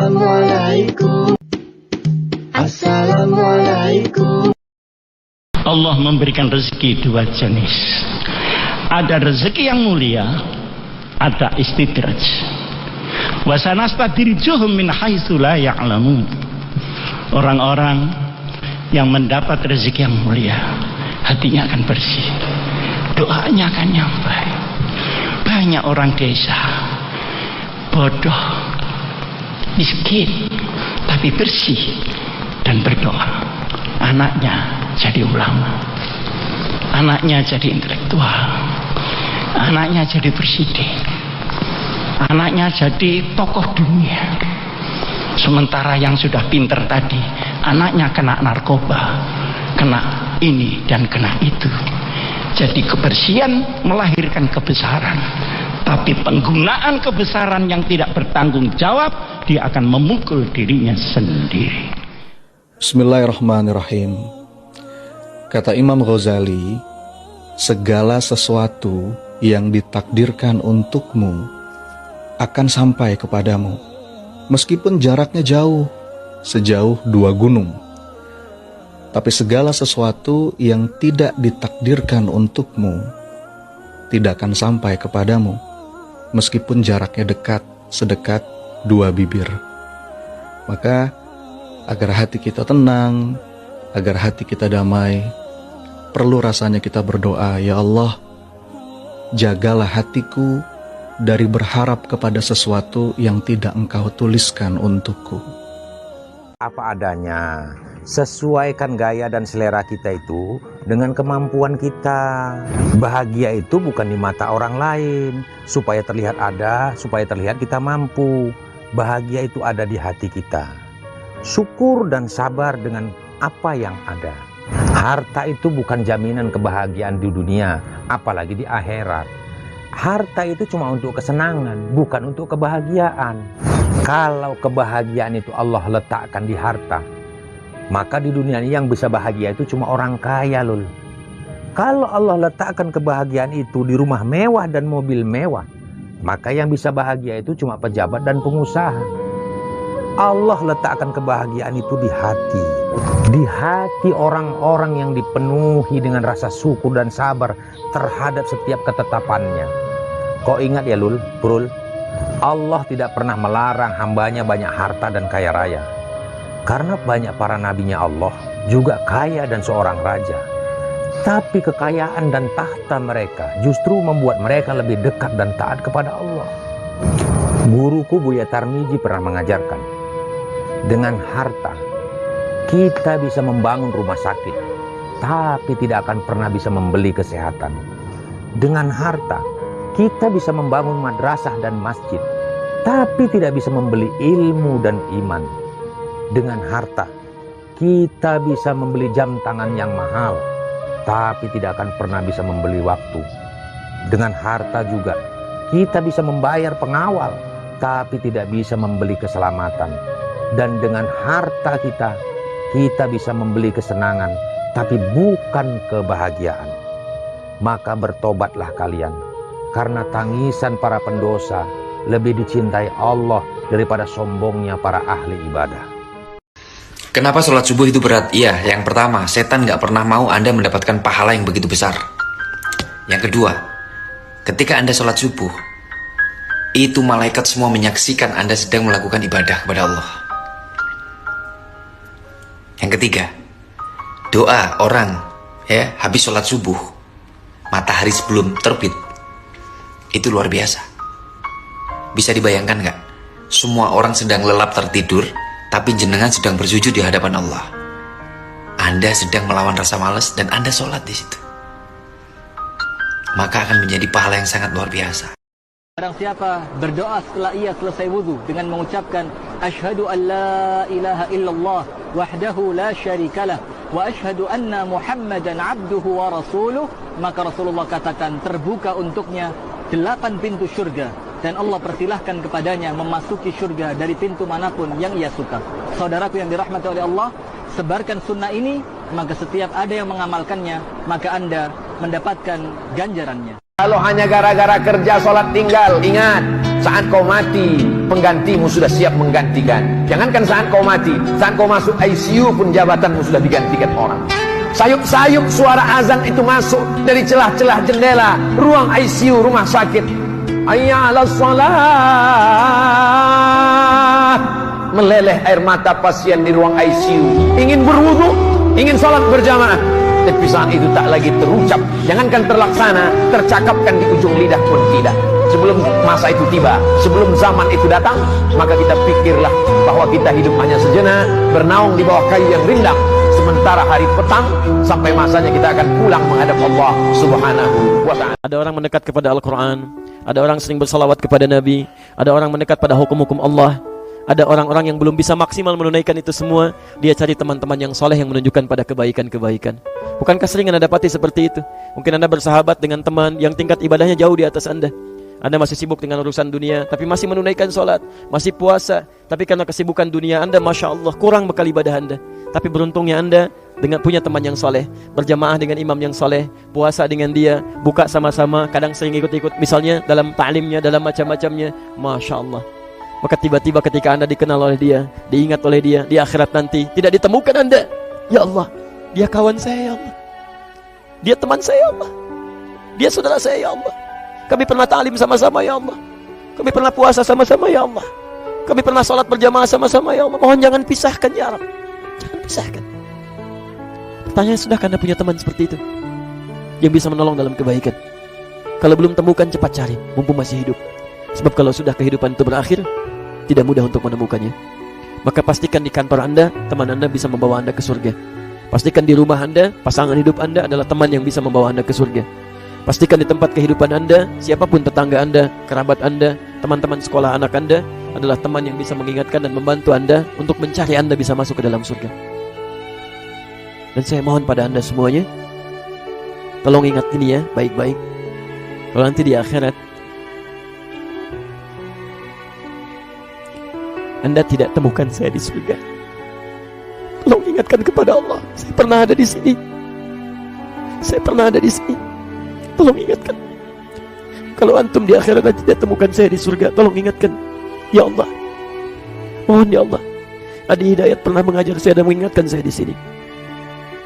Assalamualaikum. Assalamualaikum. Allah memberikan rezeki dua jenis. Ada rezeki yang mulia, ada istidraj. Wa sanastadrijuhum min haitsu la ya'lamun. Orang-orang yang mendapat rezeki yang mulia, hatinya akan bersih, doanya akan nyampe. Banyak orang desa bodoh, miskin, tapi bersih dan berdoa. Anaknya jadi ulama, anaknya jadi intelektual, anaknya jadi presiden, anaknya jadi tokoh dunia. Sementara yang sudah pinter tadi, anaknya kena narkoba, kena ini dan kena itu. Jadi kebersihan melahirkan kebesaran, tapi penggunaan kebesaran yang tidak bertanggung jawab, dia akan memukul dirinya sendiri. Bismillahirrahmanirrahim. Kata Imam Ghazali, segala sesuatu yang ditakdirkan untukmu akan sampai kepadamu, meskipun jaraknya jauh, sejauh 2 gunung. Tapi segala sesuatu yang tidak ditakdirkan untukmu tidak akan sampai kepadamu, meskipun jaraknya dekat, sedekat 2 bibir. Maka agar hati kita tenang, agar hati kita damai, perlu rasanya kita berdoa, ya Allah, jagalah hatiku dari berharap kepada sesuatu yang tidak Engkau tuliskan untukku. Apa adanya, sesuaikan gaya dan selera kita itu dengan kemampuan kita. Bahagia itu bukan di mata orang lain, supaya terlihat ada, supaya terlihat kita mampu. Bahagia itu ada di hati kita. Syukur dan sabar dengan apa yang ada. Harta itu bukan jaminan kebahagiaan di dunia, apalagi di akhirat. Harta itu cuma untuk kesenangan, bukan untuk kebahagiaan. Kalau kebahagiaan itu Allah letakkan di harta, maka di dunia ini yang bisa bahagia itu cuma orang kaya, lul. Kalau Allah letakkan kebahagiaan itu di rumah mewah dan mobil mewah, maka yang bisa bahagia itu cuma pejabat dan pengusaha. Allah letakkan kebahagiaan itu di hati. Di hati orang-orang yang dipenuhi dengan rasa syukur dan sabar terhadap setiap ketetapannya. Kau ingat ya lul, brul, Allah tidak pernah melarang hambanya banyak harta dan kaya raya. Karena banyak para nabinya Allah juga kaya dan seorang raja. Tapi kekayaan dan tahta mereka justru membuat mereka lebih dekat dan taat kepada Allah. Guruku Buya Tarmiji pernah mengajarkan, dengan harta kita bisa membangun rumah sakit, tapi tidak akan pernah bisa membeli kesehatan. Dengan harta kita bisa membangun madrasah dan masjid, tapi tidak bisa membeli ilmu dan iman. Dengan harta kita bisa membeli jam tangan yang mahal, tapi tidak akan pernah bisa membeli waktu. Dengan harta juga kita bisa membayar pengawal, tapi tidak bisa membeli keselamatan. Dan dengan harta kita bisa membeli kesenangan, tapi bukan kebahagiaan. Maka bertobatlah kalian, karena tangisan para pendosa lebih dicintai Allah daripada sombongnya para ahli ibadah. Kenapa sholat subuh itu berat? Iya, yang pertama, setan gak pernah mau Anda mendapatkan pahala yang begitu besar. Yang kedua, ketika Anda sholat subuh, itu malaikat semua menyaksikan Anda sedang melakukan ibadah kepada Allah. Yang ketiga, doa orang habis sholat subuh, matahari sebelum terbit, itu luar biasa. Bisa dibayangkan gak? Semua orang sedang lelap tertidur, tapi jenengan sedang bersujud di hadapan Allah. Anda sedang melawan rasa malas dan Anda sholat di situ. Maka akan menjadi pahala yang sangat luar biasa. Barang siapa berdoa setelah ia selesai wudu dengan mengucapkan asyhadu an la ilaha illallah wahdahu la syarikalah wa asyhadu anna muhammadan abduhu wa rasuluh, maka Rasulullah katakan terbuka untuknya 8 pintu syurga dan Allah persilahkan kepadanya memasuki syurga dari pintu manapun yang ia suka. Saudaraku yang dirahmati oleh Allah, sebarkan sunnah ini, maka setiap ada yang mengamalkannya, maka Anda mendapatkan ganjarannya. Kalau hanya gara-gara kerja sholat tinggal, ingat, saat kau mati penggantimu sudah siap menggantikan. Jangankan saat kau mati, saat kau masuk ICU pun jabatanmu sudah digantikan orang. Sayup-sayup suara azan itu masuk dari celah-celah jendela ruang ICU rumah sakit. Hayya 'alas shalah. Meleleh air mata pasien di ruang ICU, ingin berwudu, ingin salat berjamaah, tapi saat itu tak lagi terucap, jangankan terlaksana, tercakapkan di ujung lidah pun tidak. Sebelum masa itu tiba, sebelum zaman itu datang, maka kita pikirlah bahwa kita hidup hanya sejenak, bernaung di bawah kayu yang rindang, sementara hari petang sampai masanya kita akan pulang menghadap Allah Subhanahu wa ta'ala. Ada orang mendekat kepada Al-Quran, ada orang sering bersalawat kepada Nabi, ada orang mendekat pada hukum-hukum Allah, ada orang-orang yang belum bisa maksimal menunaikan itu semua. Dia cari teman-teman yang soleh yang menunjukkan pada kebaikan-kebaikan. Bukankah sering Anda dapati seperti itu? Mungkin Anda bersahabat dengan teman yang tingkat ibadahnya jauh di atas Anda. Anda masih sibuk dengan urusan dunia, tapi masih menunaikan sholat, masih puasa. Tapi karena kesibukan dunia Anda, Masya Allah, kurang bekal ibadah Anda. Tapi beruntungnya Anda dengan punya teman yang soleh, berjamaah dengan imam yang soleh, puasa dengan dia, buka sama-sama, kadang sering ikut-ikut, misalnya dalam ta'limnya, dalam macam-macamnya. Masya Allah. Maka tiba-tiba ketika Anda dikenal oleh dia, diingat oleh dia, di akhirat nanti tidak ditemukan Anda. Ya Allah, dia kawan saya ya Allah, dia teman saya ya Allah, dia saudara saya ya Allah. Kami pernah ta'lim sama-sama ya Allah, kami pernah puasa sama-sama ya Allah, kami pernah sholat berjamaah sama-sama ya Allah. Mohon jangan pisahkan ya Rabb, jangan pisahkan. Pertanyaan, sudahkah Anda punya teman seperti itu yang bisa menolong dalam kebaikan? Kalau belum temukan, cepat cari mumpung masih hidup. Sebab kalau sudah kehidupan itu berakhir, tidak mudah untuk menemukannya. Maka pastikan di kantor Anda, teman Anda bisa membawa Anda ke surga. Pastikan di rumah Anda, pasangan hidup Anda adalah teman yang bisa membawa Anda ke surga. Pastikan di tempat kehidupan Anda, siapapun tetangga Anda, kerabat Anda, teman-teman sekolah anak Anda adalah teman yang bisa mengingatkan dan membantu Anda untuk mencari Anda bisa masuk ke dalam surga. Dan saya mohon pada Anda semuanya, tolong ingat ini ya, baik-baik. Kalau nanti di akhirat Anda tidak temukan saya di surga, tolong ingatkan kepada Allah, saya pernah ada di sini, saya pernah ada di sini. Tolong ingatkan. Kalau antum di akhirat tidak temukan saya di surga, tolong ingatkan. Ya Allah, mohon ya Allah, Adi Hidayat pernah mengajar saya dan mengingatkan saya di sini.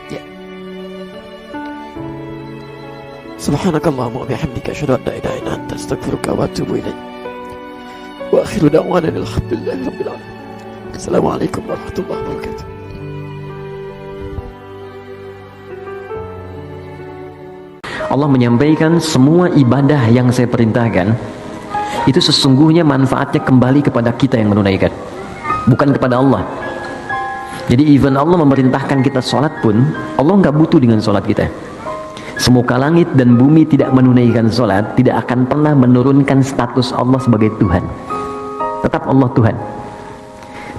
Ya. Subhanakallahumma wa bihamdika asyhadu an la ilaha illa anta astaghfiruka wa atubu ilaik. Wa akhiru da'wana alhamdulillahi rabbil alamin. Assalamualaikum warahmatullahi wabarakatuh. Allah menyampaikan semua ibadah yang saya perintahkan itu sesungguhnya manfaatnya kembali kepada kita yang menunaikan, bukan kepada Allah. Jadi even Allah memerintahkan kita sholat pun, Allah nggak butuh dengan sholat kita. Semoga langit dan bumi tidak menunaikan sholat, tidak akan pernah menurunkan status Allah sebagai Tuhan. Tetap Allah Tuhan.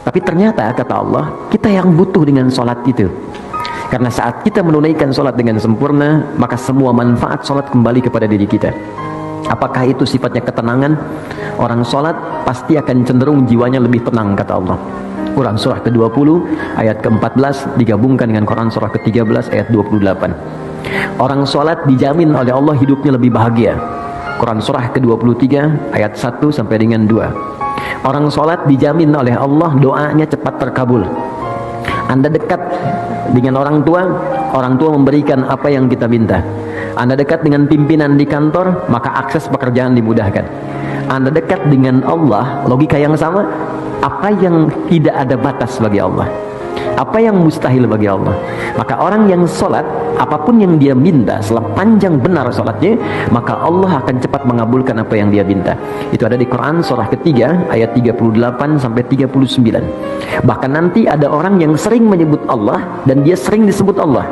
Tapi ternyata kata Allah, kita yang butuh dengan sholat itu. Karena saat kita menunaikan sholat dengan sempurna, maka semua manfaat sholat kembali kepada diri kita. Apakah itu sifatnya ketenangan? Orang sholat pasti akan cenderung jiwanya lebih tenang, kata Allah. Quran surah ke-20 ayat ke-14 digabungkan dengan Quran surah ke-13 ayat 28. Orang sholat dijamin oleh Allah hidupnya lebih bahagia. Quran surah ke-23 ayat 1 sampai dengan 2. Orang sholat dijamin oleh Allah doanya cepat terkabul. Anda dekat dengan orang tua memberikan apa yang kita minta. Anda dekat dengan pimpinan di kantor, maka akses pekerjaan dimudahkan. Anda dekat dengan Allah, logika yang sama, apa yang tidak ada batas bagi Allah, apa yang mustahil bagi Allah. Maka orang yang sholat, apapun yang dia minta, sepanjang benar sholatnya, maka Allah akan cepat mengabulkan apa yang dia minta. Itu ada di Quran surah ketiga ayat 38 sampai 39. Bahkan nanti ada orang yang sering menyebut Allah dan dia sering disebut Allah.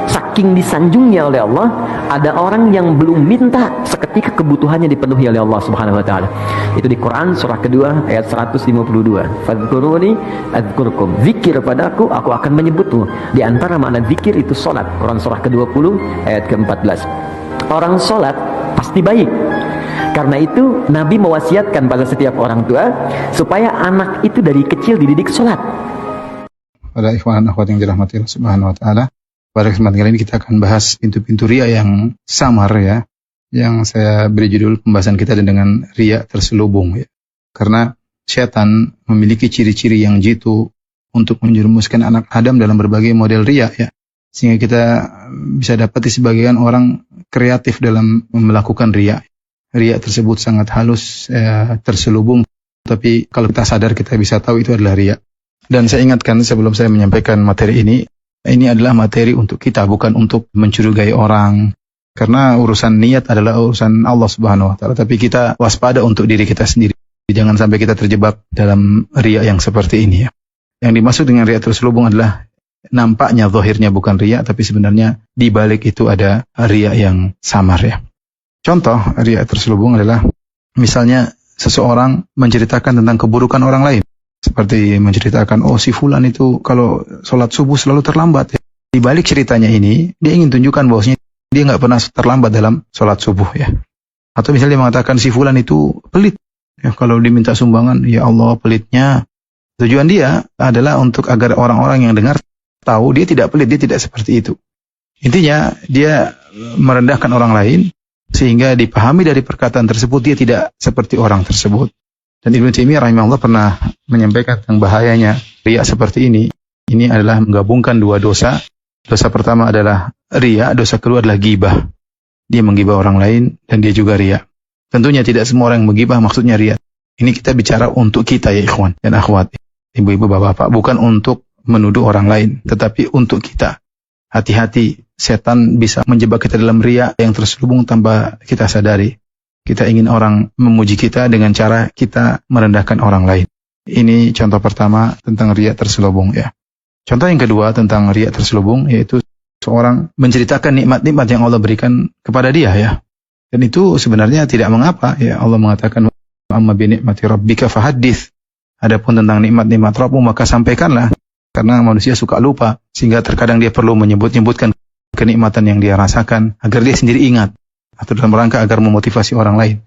Saking disanjungnya oleh Allah, ada orang yang belum minta seketika kebutuhannya dipenuhi oleh Allah Subhanahu wa taala. Itu di Quran surah kedua ayat 152. Fadhkuruni adzkurkum. Zikir padaku, aku akan menyebutmu. Di antara makna zikir itu salat. Quran surah ke-20 ayat ke-14. Orang salat pasti baik. Karena itu Nabi mewasiatkan pada setiap orang tua supaya anak itu dari kecil dididik salat. Pada ikhwan dan akhwat yang dirahmati Allah Subhanahu wa taala, pada kesempatan kali ini kita akan bahas pintu-pintu riya yang samar ya, yang saya beri judul pembahasan kita dengan riya terselubung ya. Karena setan memiliki ciri-ciri yang jitu untuk menjerumuskan anak Adam dalam berbagai model riya ya. Sehingga kita bisa dapati sebagian orang kreatif dalam melakukan riya. Riya tersebut sangat halus, terselubung, tapi kalau kita sadar kita bisa tahu itu adalah riya. Dan saya ingatkan sebelum saya menyampaikan materi ini adalah materi untuk kita, bukan untuk mencurigai orang. Karena urusan niat adalah urusan Allah Subhanahu wa taala, tapi kita waspada untuk diri kita sendiri. Jangan sampai kita terjebak dalam riya yang seperti ini ya. Yang dimaksud dengan riya terselubung adalah nampaknya zahirnya bukan riya, tapi sebenarnya di balik itu ada riya yang samar ya. Contoh riya terselubung adalah misalnya seseorang menceritakan tentang keburukan orang lain. Seperti menceritakan, oh si fulan itu kalau sholat subuh selalu terlambat ya. Di balik ceritanya ini, dia ingin tunjukkan bahwasanya dia nggak pernah terlambat dalam sholat subuh ya. Atau misalnya dia mengatakan si fulan itu pelit. Ya, kalau diminta sumbangan, ya Allah pelitnya. Tujuan dia adalah untuk agar orang-orang yang dengar tahu dia tidak pelit, dia tidak seperti itu. Intinya dia merendahkan orang lain sehingga dipahami dari perkataan tersebut dia tidak seperti orang tersebut. Dan Ibnu Taimiyah rahimahullah pernah menyampaikan tentang bahayanya riya seperti ini. Ini adalah menggabungkan dua dosa. Dosa pertama adalah riya, dosa kedua adalah ghibah. Dia menggibah orang lain dan dia juga riya. Tentunya tidak semua orang yang menggibah maksudnya riya. Ini kita bicara untuk kita ya ikhwan dan akhwat. Ibu-ibu, bapak-bapak, bukan untuk menuduh orang lain, tetapi untuk kita. Hati-hati, setan bisa menjebak kita dalam riya yang terselubung tanpa kita sadari. Kita ingin orang memuji kita dengan cara kita merendahkan orang lain. Ini contoh pertama tentang riya terselubung ya. Contoh yang kedua tentang riya terselubung yaitu seorang menceritakan nikmat-nikmat yang Allah berikan kepada dia ya. Dan itu sebenarnya tidak mengapa ya. Allah mengatakan amma bi ni'mati rabbika fahaddits. Adapun tentang nikmat-nikmat Rabbmu maka sampaikanlah. Karena manusia suka lupa sehingga terkadang dia perlu menyebut-nyebutkan kenikmatan yang dia rasakan agar dia sendiri ingat atau dalam rangka agar memotivasi orang lain.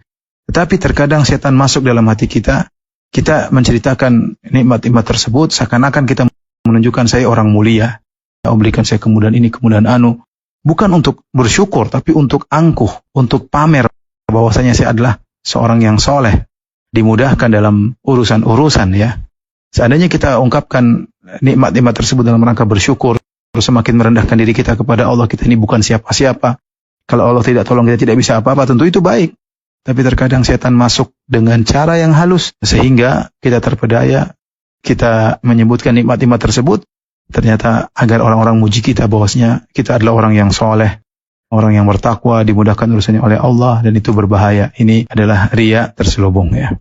Tetapi terkadang setan masuk dalam hati kita, kita menceritakan nikmat-nikmat tersebut seakan-akan kita menunjukkan saya orang mulia. Allah berikan saya kemudahan ini, kemudahan anu. Bukan untuk bersyukur, tapi untuk angkuh, untuk pamer bahwasanya saya adalah seorang yang soleh, dimudahkan dalam urusan-urusan ya. Seandainya kita ungkapkan nikmat-nikmat tersebut dalam rangka bersyukur, terus semakin merendahkan diri kita kepada Allah, kita ini bukan siapa-siapa. Kalau Allah tidak tolong kita tidak bisa apa-apa, tentu itu baik. Tapi terkadang setan masuk dengan cara yang halus, sehingga kita terpedaya, kita menyebutkan nikmat-nikmat tersebut, ternyata agar orang-orang muji kita bahwasanya kita adalah orang yang soleh, orang yang bertakwa, dimudahkan urusannya oleh Allah, dan itu berbahaya. Ini adalah riya terselubung ya.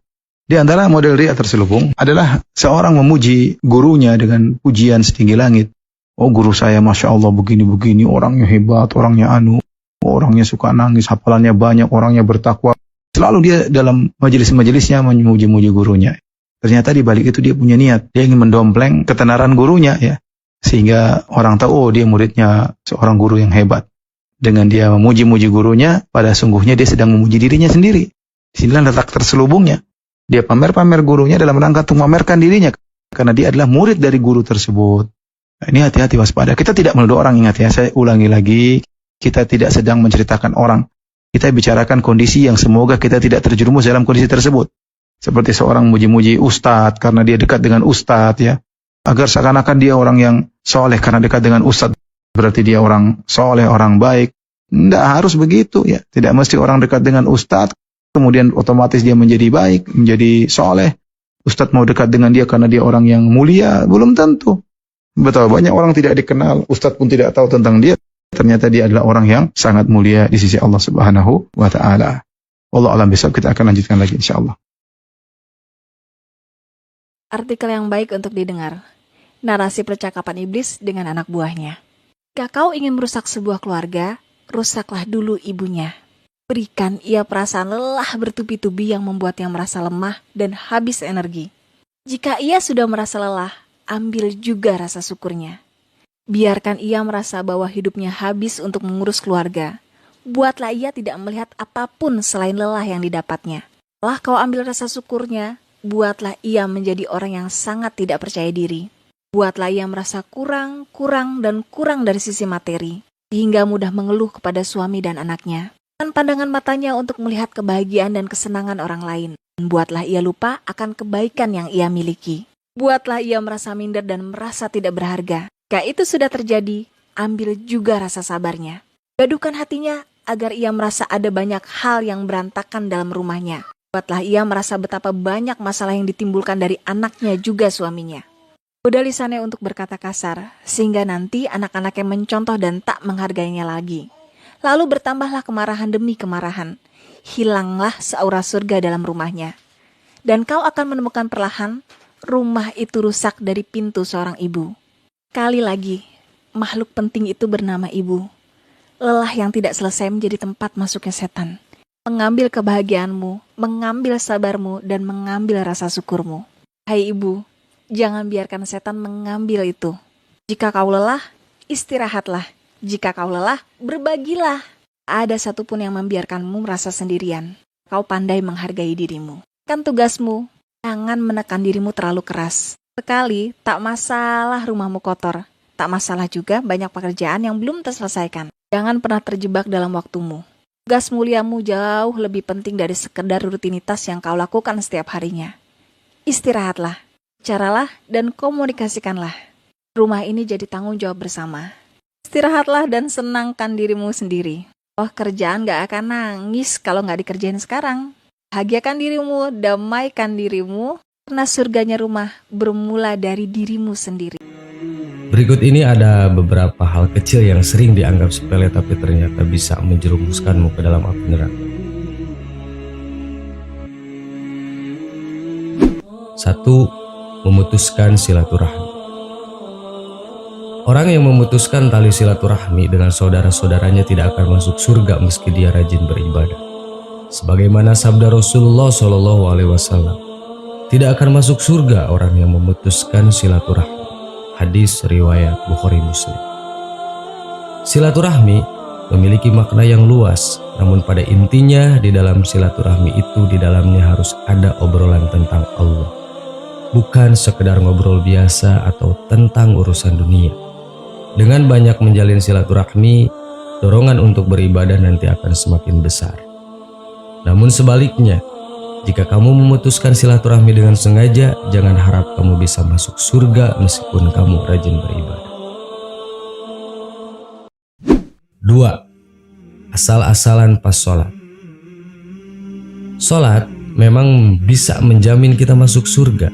Di antara model riya terselubung adalah seorang memuji gurunya dengan pujian setinggi langit. Oh guru saya Masya Allah begini-begini, orangnya hebat, orangnya anu, orangnya suka nangis, hafalannya banyak, orangnya bertakwa. Selalu dia dalam majelis-majelisnya memuji-muji gurunya. Ternyata di balik itu dia punya niat, dia ingin mendompleng ketenaran gurunya ya. Sehingga orang tahu, oh dia muridnya seorang guru yang hebat. Dengan dia memuji-muji gurunya, pada sungguhnya dia sedang memuji dirinya sendiri. Disinilah letak terselubungnya. Dia pamer-pamer gurunya dalam rangka untuk memamerkan dirinya. Karena dia adalah murid dari guru tersebut. Nah, ini hati-hati waspada. Kita tidak menuduh orang, ingat ya, saya ulangi lagi. Kita tidak sedang menceritakan orang. Kita bicarakan kondisi yang semoga kita tidak terjerumus dalam kondisi tersebut. Seperti seorang muji-muji ustadz karena dia dekat dengan ustadz ya. Agar seakan-akan dia orang yang soleh karena dekat dengan ustadz. Berarti dia orang soleh, orang baik. Tidak harus begitu ya. Tidak mesti orang dekat dengan ustadz kemudian otomatis dia menjadi baik, menjadi soleh. Ustadz mau dekat dengan dia karena dia orang yang mulia, belum tentu. Betul, banyak orang tidak dikenal, ustadz pun tidak tahu tentang dia. Ternyata dia adalah orang yang sangat mulia di sisi Allah Subhanahu wa ta'ala. Allah alam bisawab, kita akan lanjutkan lagi insyaAllah. Artikel yang baik untuk didengar. Narasi percakapan iblis dengan anak buahnya. Jika kau ingin merusak sebuah keluarga, rusaklah dulu ibunya. Berikan ia perasaan lelah bertubi-tubi yang membuatnya merasa lemah dan habis energi. Jika ia sudah merasa lelah, ambil juga rasa syukurnya. Biarkan ia merasa bahwa hidupnya habis untuk mengurus keluarga. Buatlah ia tidak melihat apapun selain lelah yang didapatnya. Setelah kau ambil rasa syukurnya, buatlah ia menjadi orang yang sangat tidak percaya diri. Buatlah ia merasa kurang dari sisi materi, sehingga mudah mengeluh kepada suami dan anaknya. Dan pandangan matanya untuk melihat kebahagiaan dan kesenangan orang lain. Dan buatlah ia lupa akan kebaikan yang ia miliki. Buatlah ia merasa minder dan merasa tidak berharga. Jika itu sudah terjadi, ambil juga rasa sabarnya. Gaduhkan hatinya agar ia merasa ada banyak hal yang berantakan dalam rumahnya. Buatlah ia merasa betapa banyak masalah yang ditimbulkan dari anaknya juga suaminya. Goda lisannya untuk berkata kasar, sehingga nanti anak-anaknya mencontoh dan tak menghargainya lagi. Lalu bertambahlah kemarahan demi kemarahan. Hilanglah seaura surga dalam rumahnya. Dan kau akan menemukan perlahan, rumah itu rusak dari pintu seorang ibu. Kali lagi, makhluk penting itu bernama ibu. Lelah yang tidak selesai menjadi tempat masuknya setan. Mengambil kebahagiaanmu, mengambil sabarmu, dan mengambil rasa syukurmu. Hai ibu, jangan biarkan setan mengambil itu. Jika kau lelah, istirahatlah. Jika kau lelah, berbagilah. Ada satupun yang membiarkanmu merasa sendirian. Kau pandai menghargai dirimu. Kan tugasmu, jangan menekan dirimu terlalu keras. Sekali, tak masalah rumahmu kotor. Tak masalah juga banyak pekerjaan yang belum terselesaikan. Jangan pernah terjebak dalam waktumu. Tugas muliamu jauh lebih penting dari sekedar rutinitas yang kau lakukan setiap harinya. Istirahatlah, bicaralah, dan komunikasikanlah. Rumah ini jadi tanggung jawab bersama. Istirahatlah dan senangkan dirimu sendiri. Oh, kerjaan gak akan nangis kalau gak dikerjain sekarang. Bahagiakan dirimu, damaikan dirimu, karena surganya rumah bermula dari dirimu sendiri. Berikut ini ada beberapa hal kecil yang sering dianggap sepele tapi ternyata bisa menjerumuskanmu ke dalam api neraka. 1. Memutuskan silaturahmi. Orang yang memutuskan tali silaturahmi dengan saudara-saudaranya tidak akan masuk surga meski dia rajin beribadah. Sebagaimana sabda Rasulullah SAW, tidak akan masuk surga orang yang memutuskan silaturahmi. Hadis riwayat Bukhari Muslim. Silaturahmi memiliki makna yang luas, namun pada intinya di dalam silaturahmi itu di dalamnya harus ada obrolan tentang Allah. Bukan sekedar ngobrol biasa atau tentang urusan dunia. Dengan banyak menjalin silaturahmi, dorongan untuk beribadah nanti akan semakin besar. Namun sebaliknya, jika kamu memutuskan silaturahmi dengan sengaja, jangan harap kamu bisa masuk surga meskipun kamu rajin beribadah. 2. Asal-asalan pas sholat. Sholat memang bisa menjamin kita masuk surga,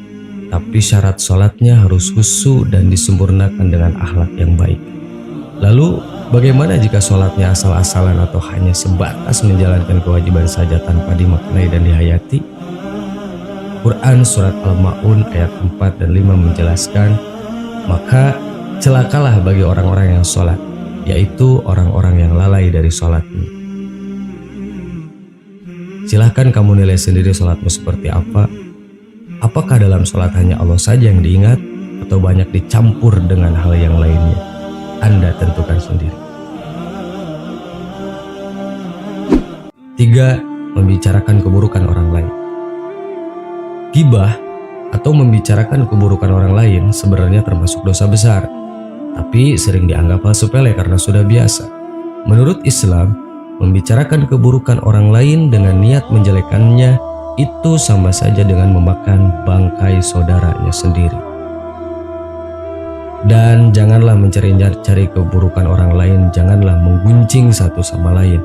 tapi syarat sholatnya harus khusyuk dan disempurnakan dengan akhlak yang baik. Lalu, bagaimana jika sholatnya asal-asalan atau hanya sebatas menjalankan kewajiban saja tanpa dimaknai dan dihayati? Quran Surat Al-Ma'un ayat 4 dan 5 menjelaskan, maka celakalah bagi orang-orang yang sholat, yaitu orang-orang yang lalai dari sholatnya. Silahkan kamu nilai sendiri sholatmu seperti apa. Apakah dalam sholat hanya Allah saja yang diingat atau banyak dicampur dengan hal yang lainnya? Anda tentukan sendiri. 3. Membicarakan keburukan orang lain. Gibah atau membicarakan keburukan orang lain sebenarnya termasuk dosa besar, tapi sering dianggap hal sepele karena sudah biasa. Menurut Islam, membicarakan keburukan orang lain dengan niat menjelekannya itu sama saja dengan memakan bangkai saudaranya sendiri. Dan janganlah mencari-cari keburukan orang lain, janganlah menggunjing satu sama lain.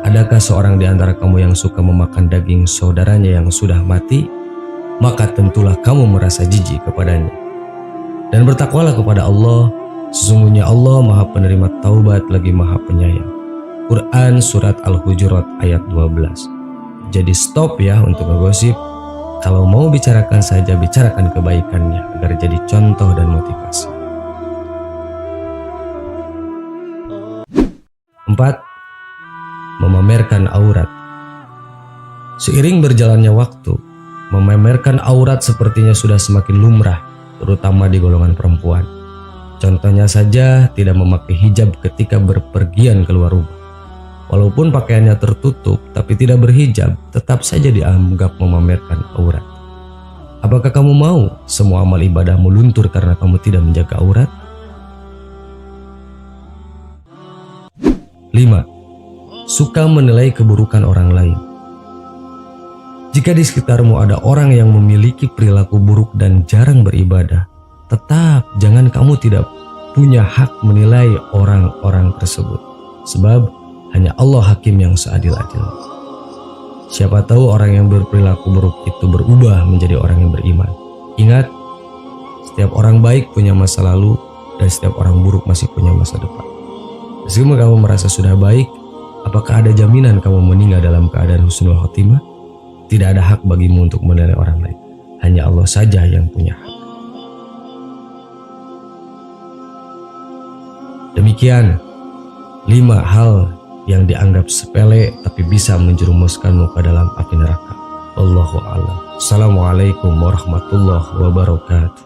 Adakah seorang di antara kamu yang suka memakan daging saudaranya yang sudah mati? Maka tentulah kamu merasa jijik kepadanya. Dan bertakwalah kepada Allah, sesungguhnya Allah Maha Penerima Taubat lagi Maha Penyayang. Quran Surat Al-Hujurat ayat 12. Jadi stop ya untuk ngegosip. Kalau mau bicarakan saja, bicarakan kebaikannya agar jadi contoh dan motivasi. 4. Memamerkan aurat. Seiring berjalannya waktu, memamerkan aurat sepertinya sudah semakin lumrah, terutama di golongan perempuan. Contohnya saja tidak memakai hijab ketika berpergian keluar rumah. Walaupun pakaiannya tertutup tapi tidak berhijab, tetap saja dianggap memamerkan aurat. Apakah kamu mau semua amal ibadahmu luntur karena kamu tidak menjaga aurat? 5. suka menilai keburukan orang lain. Jika di sekitarmu ada orang yang memiliki perilaku buruk dan jarang beribadah, tetap jangan kamu tidak punya hak menilai orang-orang tersebut. Sebab hanya Allah hakim yang seadil-adilnya. Siapa tahu orang yang berperilaku buruk itu berubah menjadi orang yang beriman. Ingat, setiap orang baik punya masa lalu dan setiap orang buruk masih punya masa depan. Meskipun kamu merasa sudah baik, apakah ada jaminan kamu meninggal dalam keadaan husnul khotimah? Tidak ada hak bagimu untuk menilai orang lain. Hanya Allah saja yang punya hak. Demikian 5 hal yang dianggap sepele tapi bisa menjerumuskanmu ke dalam api neraka. Wallahu a'lam. Assalamualaikum warahmatullahi wabarakatuh.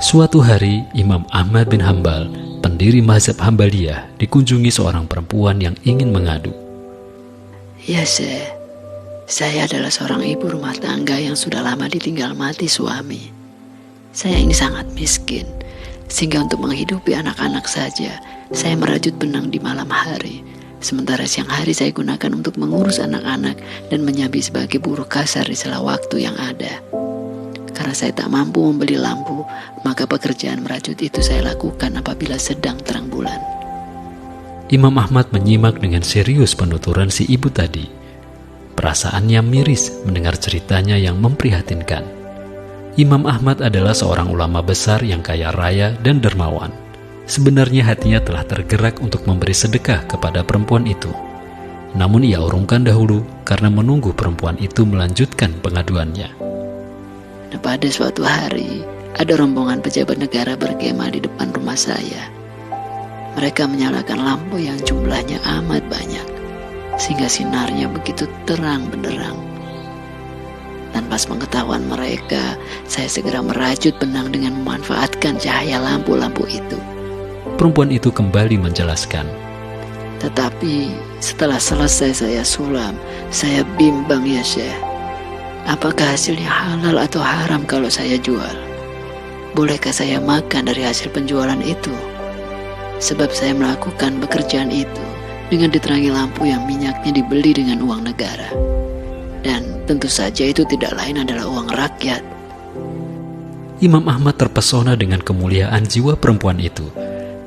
Suatu hari, Imam Ahmad bin Hambal, pendiri mazhab Hambaliyah, dikunjungi seorang perempuan yang ingin mengadu. Ya Syekh, saya adalah seorang ibu rumah tangga yang sudah lama ditinggal mati suami. Saya ini sangat miskin, sehingga untuk menghidupi anak-anak saja, saya merajut benang di malam hari. Sementara siang hari saya gunakan untuk mengurus anak-anak dan menyabi sebagai buruh kasar di sela waktu yang ada. Karena saya tak mampu membeli lampu, maka pekerjaan merajut itu saya lakukan apabila sedang terang bulan. Imam Ahmad menyimak dengan serius penuturan si ibu tadi. Perasaannya miris mendengar ceritanya yang memprihatinkan. Imam Ahmad adalah seorang ulama besar yang kaya raya dan dermawan. Sebenarnya hatinya telah tergerak untuk memberi sedekah kepada perempuan itu. Namun ia urungkan dahulu karena menunggu perempuan itu melanjutkan pengaduannya. Nah, pada suatu hari, ada rombongan pejabat negara berkemah di depan rumah saya. Mereka menyalakan lampu yang jumlahnya amat banyak, sehingga sinarnya begitu terang benderang. Tanpa sepengetahuan mereka, saya segera merajut benang dengan memanfaatkan cahaya lampu-lampu itu. Perempuan itu kembali menjelaskan. Tetapi setelah selesai saya sulam, saya bimbang ya Syekh. Apakah hasilnya halal atau haram kalau saya jual? Bolehkah saya makan dari hasil penjualan itu? Sebab saya melakukan pekerjaan itu dengan diterangi lampu yang minyaknya dibeli dengan uang negara. Dan tentu saja itu tidak lain adalah uang rakyat. Imam Ahmad terpesona dengan kemuliaan jiwa perempuan itu.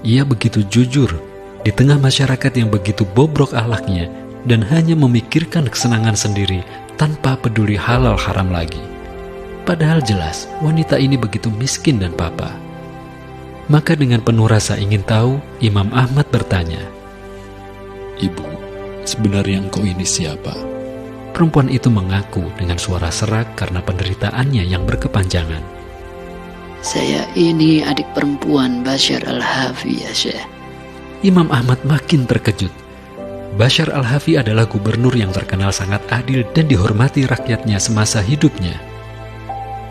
Ia begitu jujur di tengah masyarakat yang begitu bobrok akhlaknya dan hanya memikirkan kesenangan sendiri tanpa peduli halal haram lagi. Padahal jelas wanita ini begitu miskin dan papa. Maka dengan penuh rasa ingin tahu, Imam Ahmad bertanya, "Ibu, sebenarnya engkau ini siapa?" Perempuan itu mengaku dengan suara serak karena penderitaannya yang berkepanjangan. Saya ini adik perempuan Bashar Al-Hafi ya Syekh. Imam Ahmad makin terkejut. Bashar Al-Hafi adalah gubernur yang terkenal sangat adil dan dihormati rakyatnya semasa hidupnya.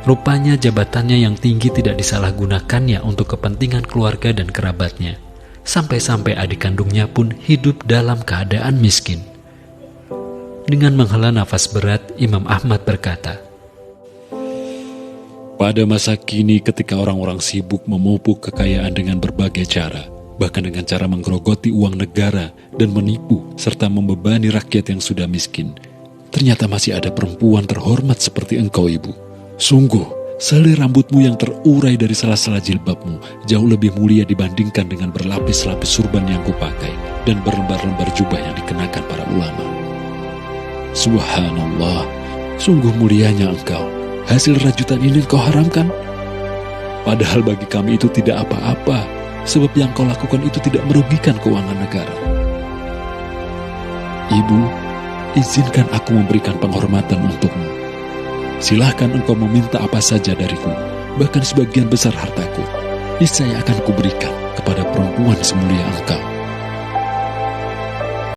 Rupanya jabatannya yang tinggi tidak disalahgunakannya untuk kepentingan keluarga dan kerabatnya. Sampai-sampai adik kandungnya pun hidup dalam keadaan miskin. Dengan menghela nafas berat, Imam Ahmad berkata, "Pada masa kini ketika orang-orang sibuk memupuk kekayaan dengan berbagai cara, bahkan dengan cara menggerogoti uang negara dan menipu serta membebani rakyat yang sudah miskin, ternyata masih ada perempuan terhormat seperti engkau, Ibu. Sungguh, selai rambutmu yang terurai dari sela-sela jilbabmu jauh lebih mulia dibandingkan dengan berlapis-lapis surban yang kupakai dan berlembar-lembar jubah yang dikenakan para ulama. Subhanallah, sungguh mulianya engkau. Hasil rajutan ini engkau haramkan? Padahal bagi kami itu tidak apa-apa, sebab yang kau lakukan itu tidak merugikan keuangan negara. Ibu, izinkan aku memberikan penghormatan untukmu. Silahkan engkau meminta apa saja dariku, bahkan sebagian besar hartaku. Niscaya akan kuberikan kepada perempuan semulia engkau."